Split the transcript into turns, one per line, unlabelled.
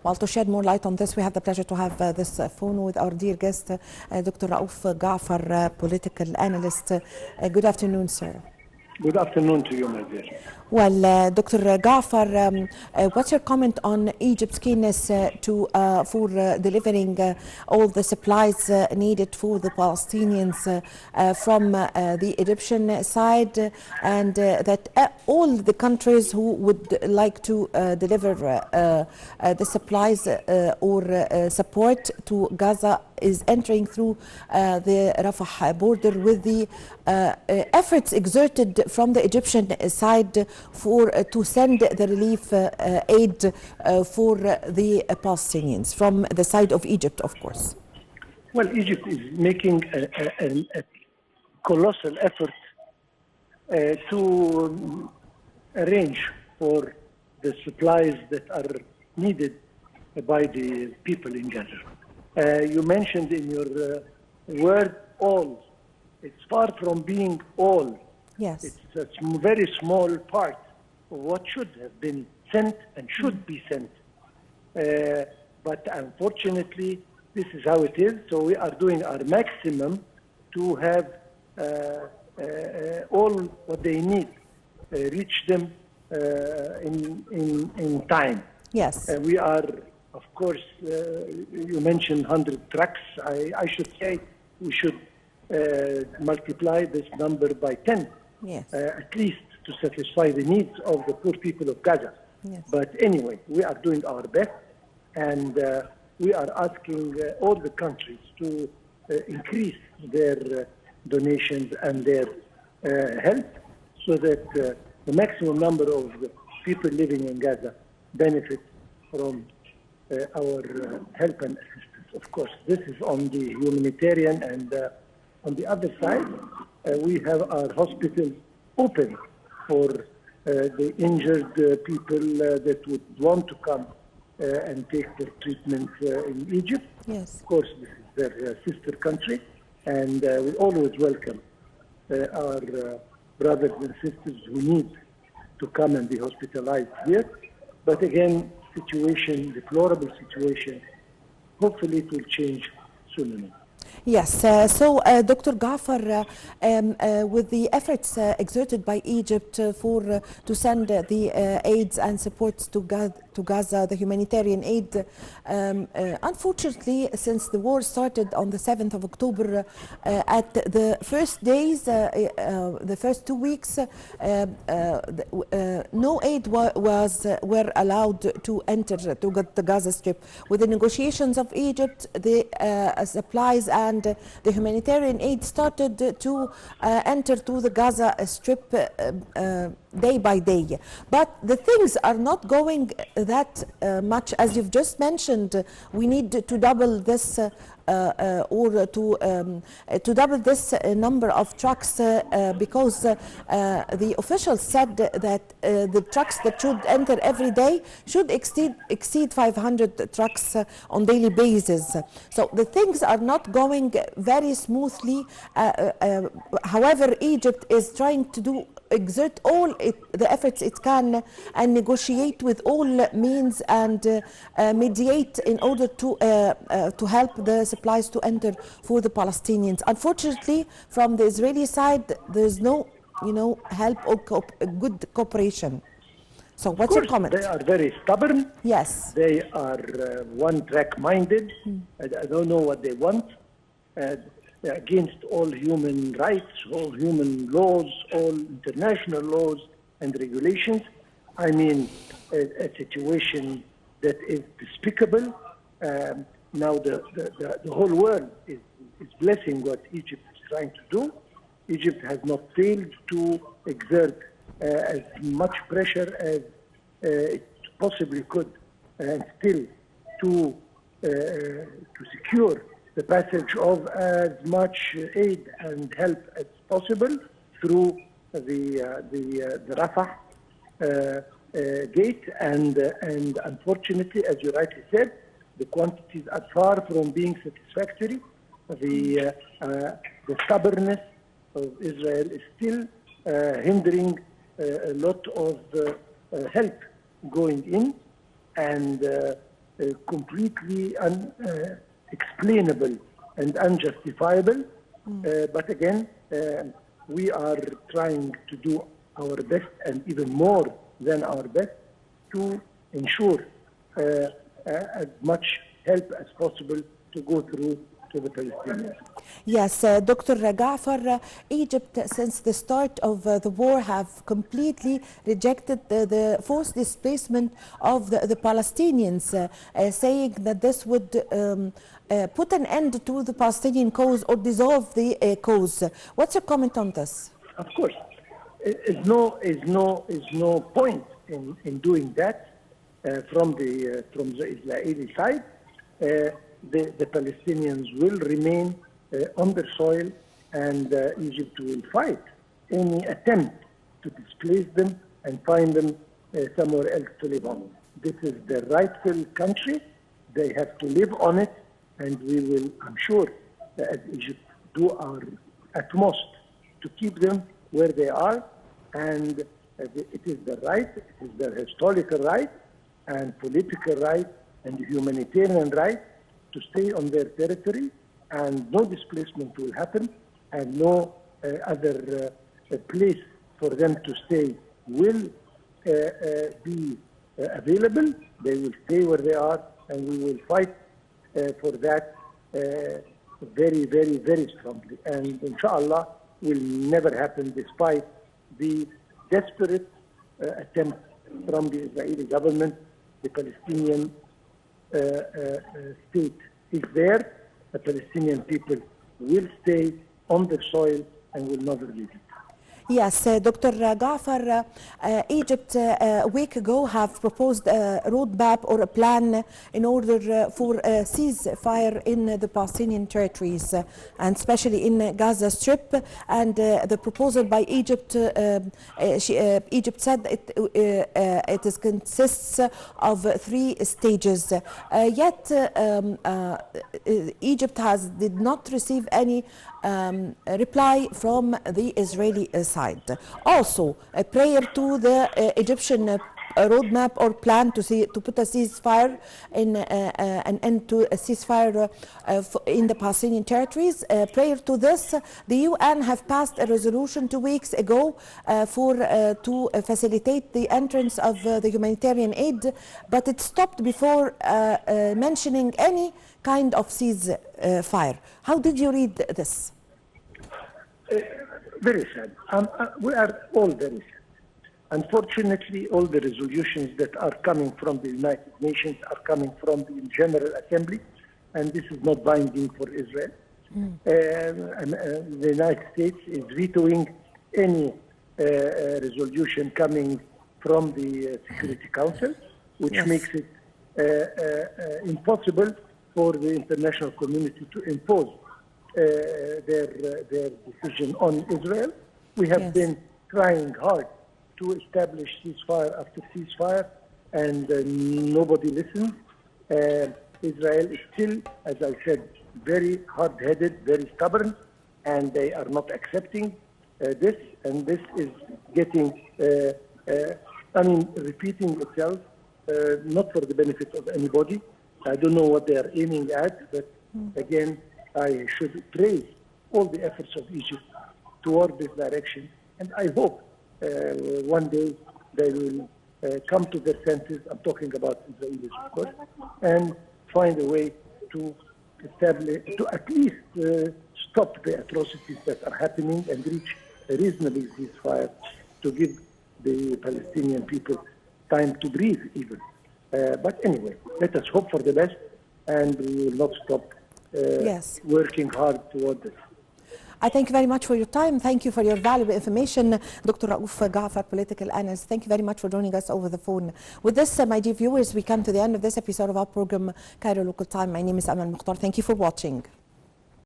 Well, to shed more light on this, we have the pleasure to have this phone with our dear guest, Dr. Raouf Ghafar, political analyst. Good afternoon, sir.
Good afternoon to you, my dear.
Well, Dr. Ghafar, what's your comment on Egypt's keenness for delivering all the supplies needed for the Palestinians from the Egyptian side, and that all the countries who would like to deliver the supplies or support to Gaza is entering through the Rafah border, with the efforts exerted from the Egyptian side to send the relief aid for the Palestinians from the side of Egypt, of course?
Well, Egypt is making a colossal effort to arrange for the supplies that are needed by the people in Gaza. You mentioned in your word all. It's far from being all.
Yes.
It's a very small part of what should have been sent and should be sent. But unfortunately, this is how it is. So we are doing our maximum to have all what they need reach them in time.
Yes.
We are, of course, you mentioned 100 trucks. I should say we should multiply this number by 10,
yes.
At least to satisfy the needs of the poor people of Gaza.
Yes.
But anyway, we are doing our best, and we are asking all the countries to increase their donations and their help, so that the maximum number of people living in Gaza benefit from our help and assistance. Of course, this is on the humanitarian, and on the other side, we have our hospitals open for the injured people that would want to come and take their treatment in Egypt.
Yes.
Of course, this is their sister country, and we always welcome our brothers and sisters who need to come and be hospitalized here. But again, deplorable situation. Hopefully it will change soon enough.
Yes, Dr. Ghafar, with the efforts exerted by Egypt to send the aids and supports to Gaza, the humanitarian aid, unfortunately, since the war started on the 7th of October, at the first days, the first 2 weeks, no aid were allowed to enter to the Gaza Strip. With the negotiations of Egypt, the supplies and the humanitarian aid started to enter to the Gaza Strip day by day. But the things are not going that much, as you've just mentioned. We need to double this or to double this number of trucks, because the officials said that the trucks that should enter every day should exceed 500 trucks on daily basis. So the things are not going very smoothly. However, Egypt is trying to exert all the efforts it can and negotiate with all means and mediate in order to help the supplies to enter for the Palestinians. Unfortunately, from the Israeli side, there's no, help or good cooperation. So what's your comment?
They are very stubborn.
Yes.
They are one-track minded. I don't know what they want. Against all human rights, all human laws, all international laws and regulations. I mean, a situation that is despicable. Now the whole world is blessing what Egypt is trying to do. Egypt has not failed to exert as much pressure as it possibly could, and still to secure the passage of as much aid and help as possible through the Rafah gate, and unfortunately, as you rightly said, the quantities are far from being satisfactory. The stubbornness of Israel is still hindering a lot of help going in, and completely unexplainable and unjustifiable. But again, we are trying to do our best and even more than our best to ensure as much help as possible to go through to the Palestinians.
Yes, Dr. Ghafar, Egypt since the start of the war have completely rejected the forced displacement of the Palestinians, saying that this would put an end to the Palestinian cause or dissolve the cause. What's your comment on this?
Of course, is no point in doing that from the Israeli side. The Palestinians will remain on their soil, and Egypt will fight any attempt to displace them and find them somewhere else to live on. This is their rightful country. They have to live on it, and we will, I'm sure, as Egypt, do our utmost to keep them where they are. And it is their right, it is their historical right, and political right, and humanitarian right to stay on their territory, and no displacement will happen, and no other place for them to stay will be available. They will stay where they are, and we will fight for that very, very, very strongly. And inshallah, will never happen despite the desperate attempt from the Israeli government. The Palestinian state is there. The Palestinian people will stay on their soil and will never leave it.
Yes, Dr. Ghafar, Egypt a week ago have proposed a roadmap or a plan in order for a ceasefire in the Palestinian territories, and especially in Gaza Strip. And the proposal by Egypt, Egypt said it consists of 3 stages. Yet Egypt did not receive any reply from the Israeli side. Also, a prayer to the Egyptian roadmap or plan to put a ceasefire an end to a ceasefire in the Palestinian territories. Prior to this, the UN have passed a resolution 2 weeks ago to facilitate the entrance of the humanitarian aid, but it stopped before mentioning any kind of ceasefire. How did you read this?
Very sad. We are all very sad. Unfortunately, all the resolutions that are coming from the United Nations are coming from the General Assembly, and this is not binding for Israel. The United States is vetoing any resolution coming from the Security Council, which makes it impossible for the international community to impose their decision on Israel. We have been trying hard to establish ceasefire after ceasefire, and nobody listens. Israel is still, as I said, very hard-headed, very stubborn, and they are not accepting this, and this is getting, repeating itself, not for the benefit of anybody. I don't know what they are aiming at, but again, I should praise all the efforts of Egypt toward this direction, and I hope one day they will come to their senses. I'm talking about Israelis, of course, and find a way to establish, to at least stop the atrocities that are happening and reach a reasonable ceasefire to give the Palestinian people time to breathe even. But anyway, let us hope for the best, and we will not stop working hard toward this.
I thank you very much for your time. Thank you for your valuable information, Dr. Raouf Ghafar, political analyst. Thank you very much for joining us over the phone. With this, my dear viewers, we come to the end of this episode of our program, Cairo Local Time. My name is Amal Mukhtar. Thank you for watching.